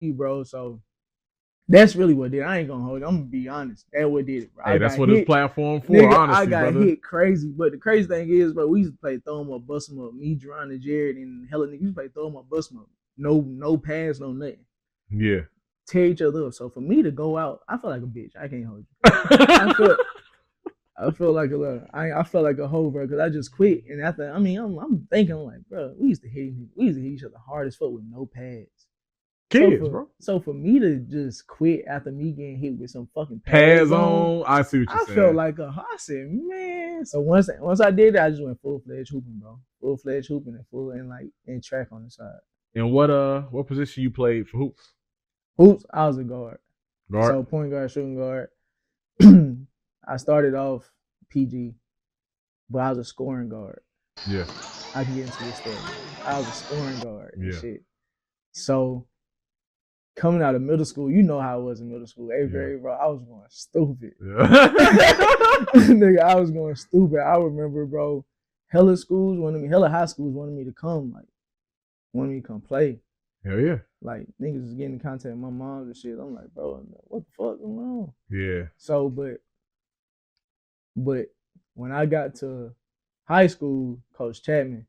bro. So that's really what did. I ain't gonna hold it. I'm gonna be honest. That what did it, bro. Hey, I that's got what this hit, platform for, nigga. I honestly, got brother. hit crazy. But the crazy thing is, bro, we used to play throw 'em up, bust 'em up. Me, Jerron, and Jared, and hella niggas. We used to play throw 'em up, bust 'em up. No pass, no nothing. Yeah. Tear each other up. So for me to go out, I feel like a bitch. I can't hold you. I feel like I felt like a hoe, bro, because I just quit. And after, I mean, I'm thinking, I'm like, bro, we used to hit each other hard as fuck with no pads. Kids, bro. So for me to just quit after me getting hit with some fucking Pads pads on, on. I see what you're I saying. felt like I said, man. So once I did it, I just went full fledged hooping, bro. Full fledged hooping and full and track on the side. And what position you played for hoops? Hoops, I was a guard. Guard. So point guard, shooting guard. I started off PG, but I was a scoring guard. Yeah. I can get into this story. I was a scoring guard and Yeah. shit. So coming out of middle school, you know how it was in middle school. 8th grade, bro, I was going stupid. Yeah. Nigga, I was going stupid. I remember, bro, hella high schools wanted me to come play. Hell yeah. Like, niggas was getting in contact with my mom and shit. I'm like, bro, what the fuck going on? Yeah. So, but when I got to high school, Coach Chapman,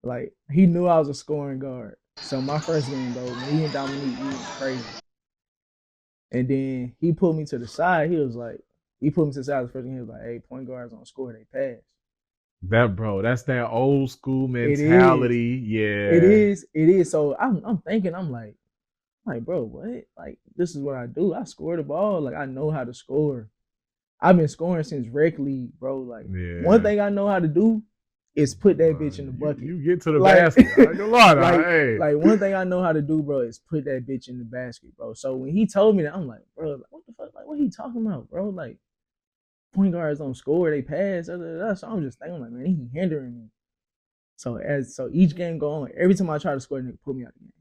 like, he knew I was a scoring guard. So my first game, though, me and Dominique, we went crazy. And then he pulled me to the side. He put me to the side the first game. He was like, hey, point guards don't score, they pass. That's that old school mentality. Yeah. It is. So I'm thinking, I'm like, bro, what? Like, this is what I do. I score the ball. Like, I know how to score. I've been scoring since rec league, bro. Like, one thing I know how to do is put that bitch in the bucket. You get to the basket. I ain't gonna lie, like one thing I know how to do, bro, is put that bitch in the basket, bro. So when he told me that, I'm like, bro, like, what the fuck? Like, what are you talking about, bro? Like, point guards don't score, they pass. So I'm just thinking, like, man, he hindering me. So each game go on, every time I try to score, nigga put me out the game.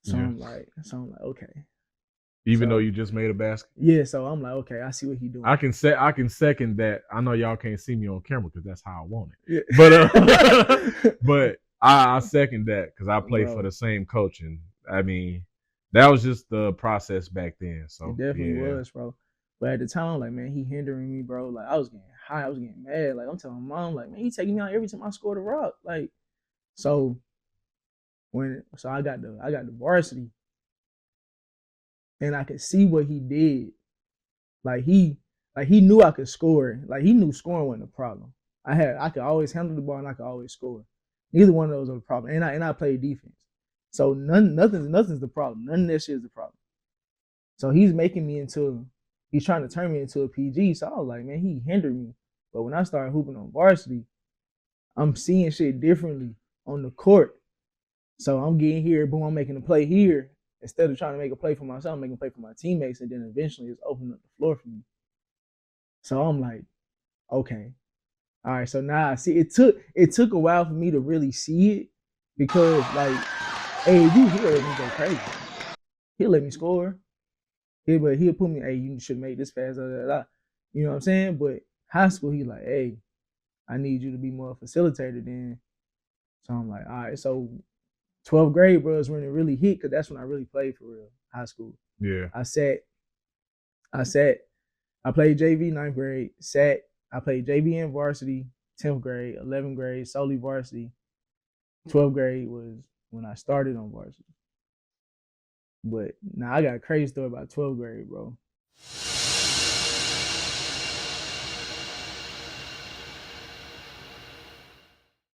So I'm like, okay. Even though you just made a basket? Yeah, so I'm like, okay, I see what he doing. I can second that. I know y'all can't see me on camera because that's how I want it. Yeah. But I second that because I played for the same coach, and I mean, that was just the process back then. So it definitely was, bro. But at the time, I'm like, man, he hindering me, bro. Like, I was getting high, I was getting mad. Like, I'm telling my mom, like, man, he taking me out every time I scored a rock. Like, so I got the varsity. And I could see what he did. Like he knew I could score. Like, he knew scoring wasn't a problem. I could always handle the ball and I could always score. Neither one of those was a problem. And I played defense. So nothing's the problem. None of that shit is the problem. So he's trying to turn me into a PG. So I was like, man, he hindered me. But when I started hooping on varsity, I'm seeing shit differently on the court. So I'm getting here, boom, I'm making a play here. Instead of trying to make a play for myself, I'm making a play for my teammates, and then eventually it's opening up the floor for me. So I'm like, okay. All right, so now I see it took a while for me to really see it because, like, hey, he'll let me go crazy. He'll let me score. He'll put me, hey, you should make this pass, blah, blah, blah. You know what I'm saying? But high school, he like, hey, I need you to be more facilitated then. So I'm like, all right, so 12th grade, bro, is when it really hit because that's when I really played for real, high school. Yeah. I played JV 9th grade, I played JV and varsity 10th grade, 11th grade, solely varsity. 12th grade was when I started on varsity. But now I got a crazy story about 12th grade, bro.